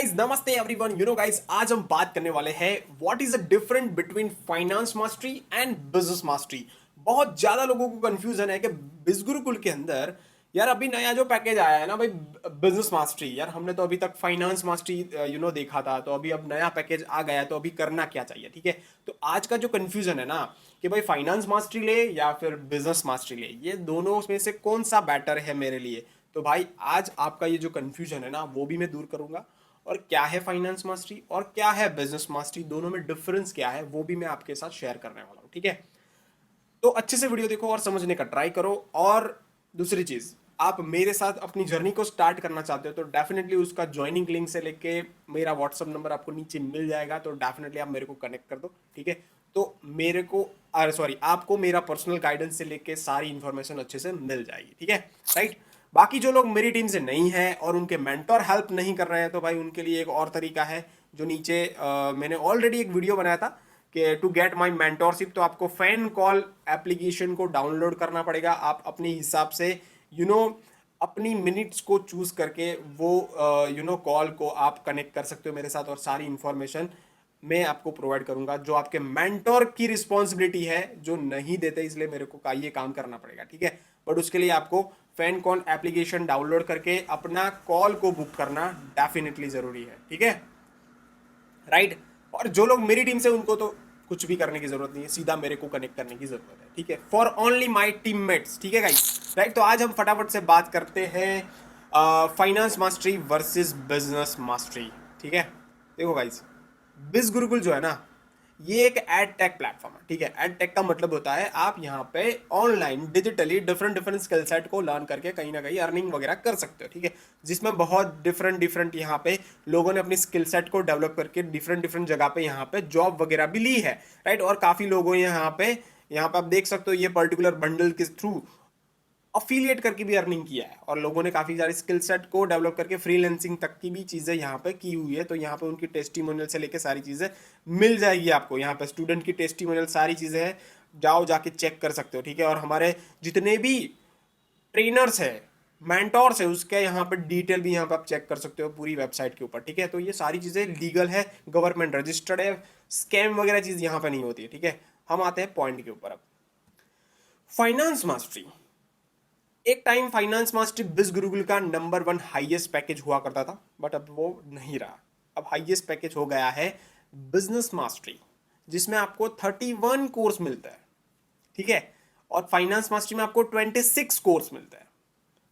Guys नमस्ते everyone. Guys आज हम बात करने वाले हैं what is the difference between finance mastery and business mastery. बहुत ज्यादा लोगों को कंफ्यूजन है कि बिजगुरुकुल के अंदर यार अभी नया जो पैकेज आया है ना भाई, बिजनेस मास्टरी। यार हमने तो अभी तक फाइनेंस मास्टरी देखा था, तो अभी अब नया पैकेज आ गया, तो अभी करना क्या चाहिए। ठीक है, तो आज का जो कंफ्यूजन है ना कि भाई फाइनेंस मास्टरी ले या फिर बिजनेस मास्टरी ले, ये दोनों में से कौन सा बेटर है मेरे लिए। तो भाई आज आपका ये जो कंफ्यूजन है ना वो भी मैं दूर करूंगा, और क्या है फाइनेंस मास्टरी और क्या है बिजनेस मास्टरी, दोनों में डिफरेंस क्या है वो भी मैं आपके साथ शेयर करने वाला हूं। ठीक है, तो अच्छे से वीडियो देखो और समझने का ट्राई करो। और दूसरी चीज, आप मेरे साथ अपनी जर्नी को स्टार्ट करना चाहते हो तो डेफिनेटली उसका ज्वाइनिंग लिंक से लेके मेरा व्हाट्सअप नंबर आपको नीचे मिल जाएगा, तो डेफिनेटली आप मेरे को कनेक्ट कर दो। ठीक है, तो मेरे को सॉरी आपको मेरा पर्सनल गाइडेंस से लेके सारी इंफॉर्मेशन अच्छे से मिल जाएगी। ठीक है, राइट। बाकी जो लोग मेरी टीम से नहीं है और उनके मेंटोर हेल्प नहीं कर रहे हैं, तो भाई उनके लिए एक और तरीका है जो नीचे मैंने ऑलरेडी एक वीडियो बनाया था कि टू गेट माई मेंटोरशिप। तो आपको फैन कॉल एप्लीकेशन को डाउनलोड करना पड़ेगा। आप अपने हिसाब से अपनी मिनट्स को चूज करके वो कॉल को आप कनेक्ट कर सकते हो मेरे साथ, और सारी इंफॉर्मेशन मैं आपको प्रोवाइड करूंगा। जो आपके मेंटोर की रिस्पॉन्सिबिलिटी है, जो नहीं देते, इसलिए मेरे को ये काम करना पड़ेगा। ठीक है, बट उसके लिए आपको फैन कॉल एप्लीकेशन डाउनलोड करके अपना कॉल को बुक करना डेफिनेटली जरूरी है। ठीक है, राइट। और जो लोग मेरी टीम से, उनको तो कुछ भी करने की जरूरत नहीं है, सीधा मेरे को कनेक्ट करने की जरूरत है। ठीक है, फॉर ओनली माई टीममेट्स। ठीक है गाइस, राइट। तो आज हम फटाफट से बात करते हैं finance mastery versus business mastery. ठीक है, देखो गाइस, बिज गुरुकुल जो है ना, ये एक एड टेक प्लेटफॉर्म है। ठीक है, एड टेक का मतलब होता है आप यहाँ पे online digitally different different skill set को लर्न करके कहीं ना कहीं अर्निंग वगैरह कर सकते हो। ठीक है, जिसमें बहुत डिफरेंट डिफरेंट यहाँ पे लोगों ने अपनी स्किल सेट को डेवलप करके डिफरेंट डिफरेंट जगह पे यहाँ पे जॉब वगैरह भी ली है, राइट। और काफी लोगों ने यहाँ पे आप देख सकते हो ये पर्टिकुलर बंडल के थ्रू अफिलिएट करके भी अर्निंग किया है, और लोगों ने काफी सारे स्किल सेट को डेवलप करके फ्रीलांसिंग तक की भी चीजें यहाँ पे की हुई है। तो यहाँ पे उनकी टेस्टिमोनियल से लेके सारी चीजें मिल जाएगी आपको। यहाँ पे स्टूडेंट की टेस्टिमोनियल सारी चीजें हैं, जाओ जाके चेक कर सकते हो। ठीक है, और हमारे जितने भी ट्रेनर्स है, मेंटोर्स है, उसके यहाँ पे डिटेल भी यहाँ पे आप चेक कर सकते हो पूरी वेबसाइट के ऊपर। ठीक है, तो ये सारी चीजें लीगल है, गवर्नमेंट रजिस्टर्ड है, स्कैम वगैरह चीज यहाँ पे नहीं होती है। ठीक है, हम आते हैं पॉइंट के ऊपर। अब फाइनेंस मास्टरी, एक टाइम फाइनेंस मास्टरी बिज गुरुकुल का नंबर 1 हाईएस्ट पैकेज हुआ करता था, बट अब वो नहीं रहा। अब हाईएस्ट पैकेज हो गया है बिजनेस मास्टरी, जिसमें आपको 31 कोर्स मिलता है। ठीक है, और फाइनेंस मास्टरी में आपको 26 कोर्स मिलता है।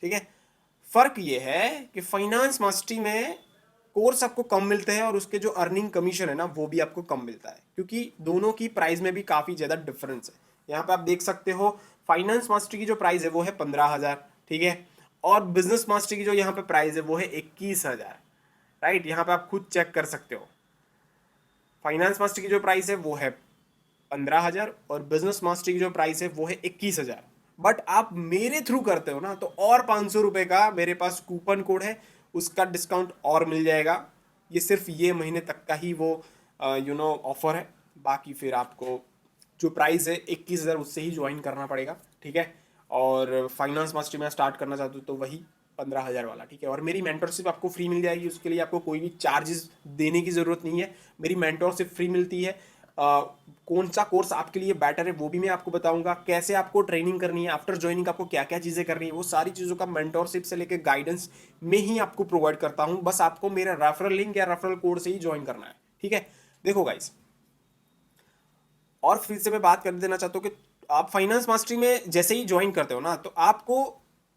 ठीक है, फर्क ये है कि फाइनेंस मास्टरी में कोर्स आपको कम मिलते हैं और उसके जो अर्निंग कमीशन है ना वो भी आपको कम मिलता है, क्योंकि दोनों की प्राइस में भी काफी ज्यादा डिफरेंस है। यहाँ पे आप देख सकते हो फाइनेंस मास्टरी की जो प्राइस है वो है 15,000। ठीक है, और बिजनेस मास्टरी की जो यहाँ पे प्राइस है वो है 21,000। राइट, यहाँ पे आप खुद चेक कर सकते हो। फाइनेंस मास्टरी की जो प्राइस है वो है 15,000 और बिजनेस मास्टरी की जो प्राइस है वो है 21,000। बट आप मेरे थ्रू करते हो ना, तो और 500 रुपए का मेरे पास कूपन कोड है, उसका डिस्काउंट और मिल जाएगा। ये सिर्फ ये महीने तक का ही वो ऑफर है। बाकी फिर आपको जो प्राइस है 21,000 उससे ही ज्वाइन करना पड़ेगा। ठीक है, और फाइनेंस मास्टरी में स्टार्ट करना चाहते हो तो वही 15,000 वाला। ठीक है, और मेरी मेंटरशिप आपको फ्री मिल जाएगी, उसके लिए आपको कोई भी चार्जेस देने की ज़रूरत नहीं है। मेरी मेंटरशिप फ्री मिलती है। कौन सा कोर्स आपके लिए बेटर है वो भी मैं आपको बताऊंगा, कैसे आपको ट्रेनिंग करनी है, आफ्टर ज्वाइनिंग आपको क्या क्या चीज़ें करनी है, वो सारी चीज़ों का मेंटरशिप से लेकर गाइडेंस में ही आपको प्रोवाइड करता हूँ। बस आपको मेरा रेफरल लिंक या रेफरल कोड से ही ज्वाइन करना है। ठीक है, देखो गाइस, और फिर से मैं बात कर देना चाहता हूँ कि आप फाइनेंस मास्टरी में जैसे ही ज्वाइन करते हो ना, तो आपको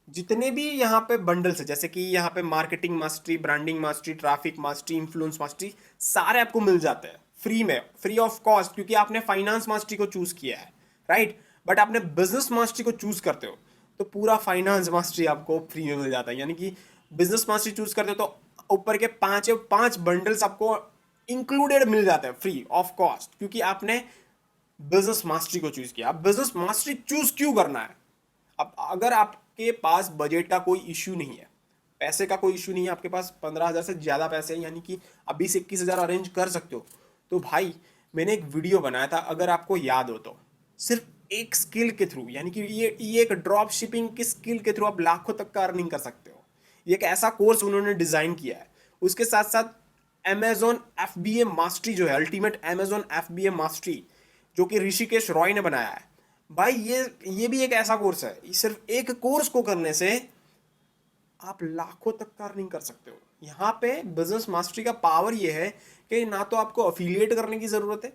जितने भी यहाँ पे बंडल्स है, जैसे कि यहाँ पे marketing mastery, branding mastery, traffic mastery, influence mastery, सारे आपको मिल जाते हैं फ्री में, फ्री ऑफ कॉस्ट, क्योंकि आपने फाइनेंस मास्टरी को चूज किया है, राइट। बट आपने बिजनेस मास्टरी को चूज करते हो तो पूरा फाइनेंस मास्टरी आपको फ्री में मिल जाता है। यानी कि बिजनेस मास्टरी चूज करते हो तो ऊपर के पांच बंडल्स आपको इंक्लूडेड मिल जाते हैं फ्री ऑफ कॉस्ट, क्योंकि आपने बिजनेस मास्टरी को चूज किया। अब बिजनेस मास्टरी चूज क्यों करना है? अब अगर आपके पास बजट का कोई इश्यू नहीं है, पैसे का कोई इश्यू नहीं है, आपके पास 15,000 से ज्यादा पैसे हैं, यानी कि आप 20-21,000 अरेंज कर सकते हो, तो भाई मैंने एक वीडियो बनाया था, अगर आपको याद हो तो, सिर्फ एक स्किल के थ्रू, यानी कि ये एक ड्रॉप शिपिंग की स्किल के थ्रू आप लाखों तक का अर्निंग कर सकते हो। ये एक ऐसा कोर्स उन्होंने डिजाइन किया है। उसके साथ साथ अमेजॉन FBA मास्टरी जो है, अल्टीमेट अमेजॉन FBA मास्टरी, जो कि ऋषिकेश रॉय ने बनाया है। भाई ये भी एक ऐसा कोर्स है, सिर्फ एक कोर्स को करने से आप लाखों तक का अर्निंग कर सकते हो। यहाँ पे बिजनेस मास्टरी का पावर ये है कि ना तो आपको अफिलिएट करने की ज़रूरत है,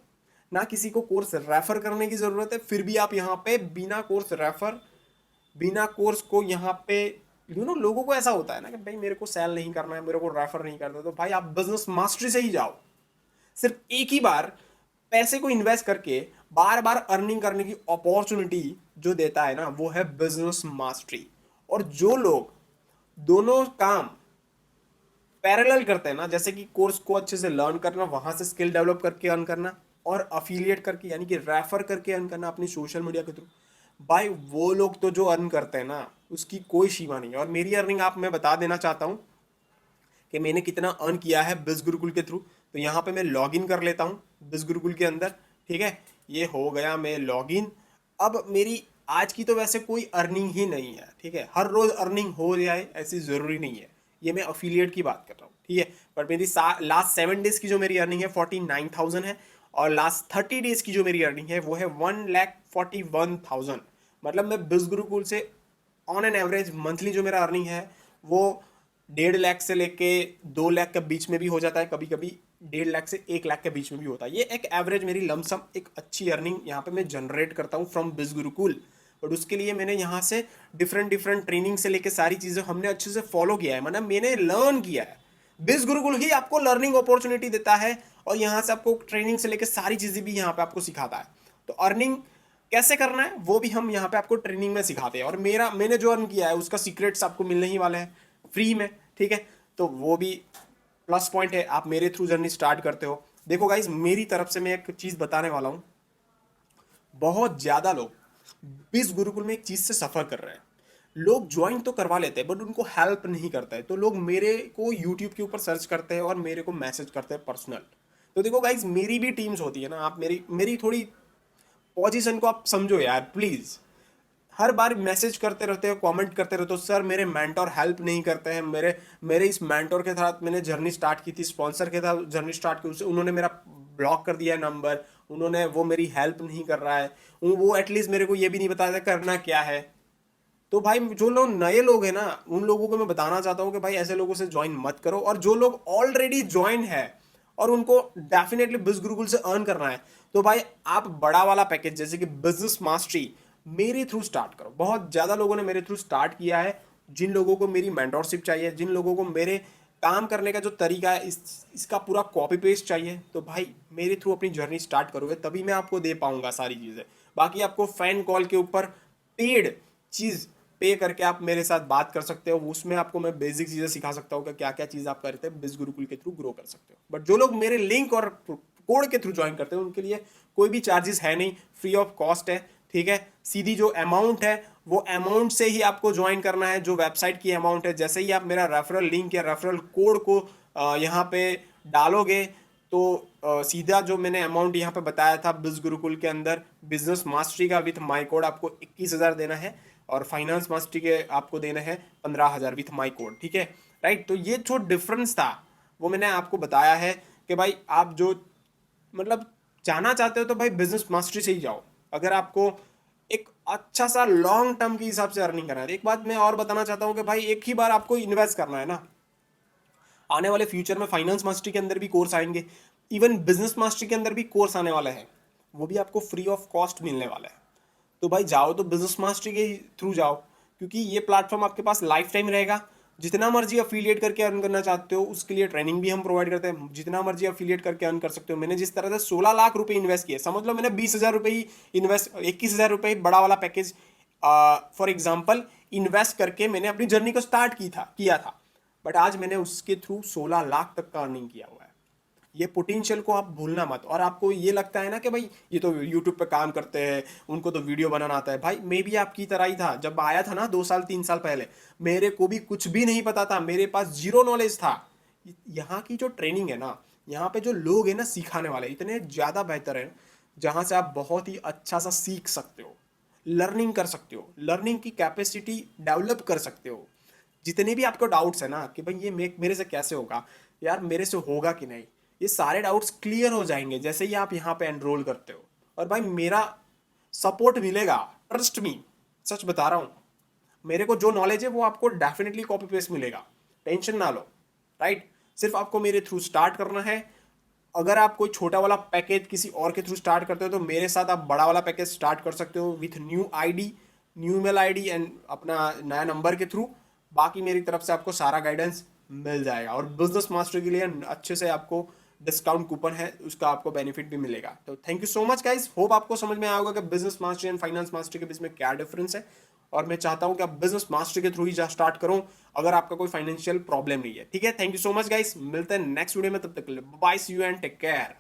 ना किसी को कोर्स रेफर करने की ज़रूरत है, फिर भी आप यहाँ पे बिना कोर्स रेफर, बिना कोर्स को यहाँ पे लोगों को ऐसा होता है ना कि भाई मेरे को सेल नहीं करना है, मेरे को रेफर नहीं करना, तो भाई आप बिजनेस मास्टरी से ही जाओ। सिर्फ एक ही बार पैसे को इन्वेस्ट करके बार बार अर्निंग करने की अपॉर्चुनिटी जो देता है ना, वो है बिजनेस मास्टरी। और जो लोग दोनों काम पैरेलल करते हैं ना, जैसे कि कोर्स को अच्छे से लर्न करना, वहां से स्किल डेवलप करके अर्न करना, और अफिलिएट करके यानी कि रेफर करके अर्न करना अपनी सोशल मीडिया के थ्रू, भाई वो लोग तो जो अर्न करते हैं ना, उसकी कोई सीमा नहीं है। और मेरी अर्निंग आप मैं बता देना चाहता हूँ कि मैंने कितना अर्न किया है बिज गुरुकुल के थ्रू। तो यहाँ पे मैं लॉग इन कर लेता हूँ बिज गुरुकुल के अंदर, ठीक है, ये हो गया मैं लॉग इन। अब मेरी आज की तो वैसे कोई अर्निंग ही नहीं है, ठीक है, हर रोज अर्निंग हो जाए ऐसी ज़रूरी नहीं है, ये मैं अफिलिएट की बात कर रहा हूँ, ठीक है। बट मेरी लास्ट 7 डेज की जो मेरी अर्निंग है 49,000 है, और लास्ट 30 डेज की जो मेरी अर्निंग है वो है 1,41,000। मतलब मैं बिज गुरुकुल से ऑन एन एवरेज मंथली जो मेरा अर्निंग है वो 1.5 लाख से लेके 2 लाख के बीच में भी हो जाता है, कभी कभी 1.5 लाख से 1 लाख के बीच में भी होता है। ये एक एवरेज मेरी लमसम एक अच्छी अर्निंग यहाँ पे मैं जनरेट करता हूँ फ्रॉम बिज गुरुकुल। बट उसके लिए मैंने यहाँ से डिफरेंट डिफरेंट ट्रेनिंग से लेके सारी चीज़ें हमने अच्छे से फॉलो किया है, मतलब मैंने लर्न किया है। बिज गुरुकुल ही आपको लर्निंग अपॉर्चुनिटी देता है, और यहाँ से आपको ट्रेनिंग से लेकर सारी चीज़ें भी यहाँ पे आपको सिखाता है। तो अर्निंग कैसे करना है वो भी हम यहाँ पे आपको ट्रेनिंग में सिखाते हैं, और मैंने जो अर्न किया है उसका सीक्रेट्स आपको मिलने ही वाले हैं फ्री में, ठीक है। तो वो भी प्लस पॉइंट है, आप मेरे थ्रू जर्नी स्टार्ट करते हो। देखो गाइज, मेरी तरफ से मैं एक चीज़ बताने वाला हूँ, बहुत ज़्यादा लोग बिज गुरुकुल में एक चीज़ से सफ़र कर रहे हैं। लोग ज्वाइन तो करवा लेते हैं बट उनको हेल्प नहीं करता है, तो लोग मेरे को यूट्यूब के ऊपर सर्च करते हैं और मेरे को मैसेज करते हैं पर्सनल। तो देखो गाइज, मेरी भी टीम्स होती है ना, आप मेरी मेरी थोड़ी पोजीशन को आप समझो यार प्लीज़। हर बार मैसेज करते रहते हो, कमेंट करते रहते हो, सर मेरे मेंटोर हेल्प नहीं करते हैं, मेरे मेरे इस मेंटोर के साथ मैंने जर्नी स्टार्ट की थी, स्पॉन्सर के साथ जर्नी स्टार्ट की, उसे उन्होंने मेरा ब्लॉक कर दिया है नंबर, उन्होंने वो मेरी हेल्प नहीं कर रहा है, वो एटलीस्ट मेरे को ये भी नहीं बताया करना क्या है। तो भाई जो लोग नए लोग हैं ना, उन लोगों को मैं बताना चाहता हूँ कि भाई ऐसे लोगों से ज्वाइन मत करो। और जो लोग ऑलरेडी ज्वाइन है और उनको डेफिनेटली बिज गुरुकुल से अर्न करना है, तो भाई आप बड़ा वाला पैकेज जैसे कि बिजनेस मास्टरी मेरे थ्रू स्टार्ट करो। बहुत ज़्यादा लोगों ने मेरे थ्रू स्टार्ट किया है। जिन लोगों को मेरी मेंटोरशिप चाहिए, जिन लोगों को मेरे काम करने का जो तरीका है इसका पूरा कॉपी पेस्ट चाहिए, तो भाई मेरे थ्रू अपनी जर्नी स्टार्ट करोगे तभी मैं आपको दे पाऊंगा सारी चीज़ें। बाकी आपको फैन कॉल के ऊपर पेड चीज़ पे करके आप मेरे साथ बात कर सकते हो, उसमें आपको मैं बेसिक चीज़ें सिखा सकता हूँ कि क्या क्या चीज़ आप करते हैं बिज गुरुकुल के थ्रू ग्रो कर सकते हो। बट जो लोग मेरे लिंक और कोड के थ्रू ज्वाइन करते हैं उनके लिए कोई भी चार्जेस है नहीं, फ्री ऑफ कॉस्ट है, ठीक है। सीधी जो अमाउंट है वो अमाउंट से ही आपको ज्वाइन करना है, जो वेबसाइट की अमाउंट है। जैसे ही आप मेरा रेफरल लिंक या रेफरल कोड को यहाँ पे डालोगे तो सीधा जो मैंने अमाउंट यहाँ पे बताया था बिज गुरुकुल के अंदर बिजनेस मास्टरी का विथ माई कोड आपको 21,000 देना है, और फाइनेंस मास्टरी के आपको देना है 15,000 विथ माई कोड, ठीक है, राइट। तो ये जो डिफरेंस था वो मैंने आपको बताया है कि भाई आप जो मतलब जाना चाहते हो तो भाई बिजनेस मास्टरी से ही जाओ, अगर आपको एक अच्छा सा लॉन्ग टर्म के हिसाब से अर्निंग करना है। एक बात मैं और बताना चाहता हूँ कि भाई एक ही बार आपको इन्वेस्ट करना है ना, आने वाले फ्यूचर में फाइनेंस मास्टरी के अंदर भी कोर्स आएंगे, इवन बिजनेस मास्टरी के अंदर भी कोर्स आने वाला है, वो भी आपको फ्री ऑफ कॉस्ट मिलने वाला है। तो भाई जाओ तो बिजनेस मास्टरी के थ्रू जाओ, क्योंकि ये प्लेटफॉर्म आपके पास लाइफ टाइम रहेगा। जितना मर्जी अफिलिएट करके अर्न करना चाहते हो उसके लिए ट्रेनिंग भी हम प्रोवाइड करते हैं, जितना मर्जी अफिलिएट करके अर्न कर सकते हो। मैंने जिस तरह से 16 लाख रुपए इन्वेस्ट किए, समझ लो मैंने 20,000 रुपये ही इन्वेस्ट, 21,000 रुपये बड़ा वाला पैकेज फॉर एग्जाम्पल इन्वेस्ट करके मैंने अपनी जर्नी को स्टार्ट किया था। बट आज मैंने उसके थ्रू 16 लाख तक का अर्निंग किया हुआ है। ये पोटेंशियल को आप भूलना मत। और आपको ये लगता है ना कि भाई ये तो यूट्यूब पे काम करते हैं, उनको तो वीडियो बनाना आता है, भाई मैं भी आपकी तरह ही था। जब आया था ना 2 साल 3 साल पहले, मेरे को भी कुछ भी नहीं पता था, मेरे पास जीरो नॉलेज था। यहाँ की जो ट्रेनिंग है ना, यहाँ पे जो लोग हैं ना सिखाने वाले इतने ज़्यादा बेहतर हैं, जहाँ से आप बहुत ही अच्छा सा सीख सकते हो, लर्निंग कर सकते हो, लर्निंग की कैपेसिटी डेवलप कर सकते हो। जितने भी आपको डाउट्स है ना कि भाई ये मेरे से कैसे होगा, यार मेरे से होगा कि नहीं, ये सारे डाउट्स क्लियर हो जाएंगे जैसे ही आप यहाँ पे एनरोल करते हो। और भाई मेरा सपोर्ट मिलेगा, ट्रस्ट मी, सच बता रहा हूँ। मेरे को जो नॉलेज है वो आपको डेफिनेटली कॉपी पेस्ट मिलेगा, टेंशन ना लो। राइट, सिर्फ आपको मेरे थ्रू स्टार्ट करना है। अगर आप कोई छोटा वाला पैकेज किसी और के थ्रू स्टार्ट करते हो तो मेरे साथ आप बड़ा वाला पैकेज स्टार्ट कर सकते हो with new ID, new email ID and अपना नया नंबर के थ्रू। बाकी मेरी तरफ से आपको सारा गाइडेंस मिल जाएगा, और बिजनेस मास्टर के लिए अच्छे से आपको डिस्काउंट कूपन है, उसका आपको बेनिफिट भी मिलेगा। तो thank you so much guys, hope आपको समझ में आया होगा कि business master and finance master के बीच में क्या डिफरेंस है। और मैं चाहता हूं कि आप बिजनेस मास्टर के थ्रू ही स्टार्ट करो अगर आपका कोई फाइनेंशियल प्रॉब्लम नहीं है। ठीक है, thank you so much guys, मिलते हैं नेक्स्ट वीडियो में, तब तक के लिए bye, see you and take care.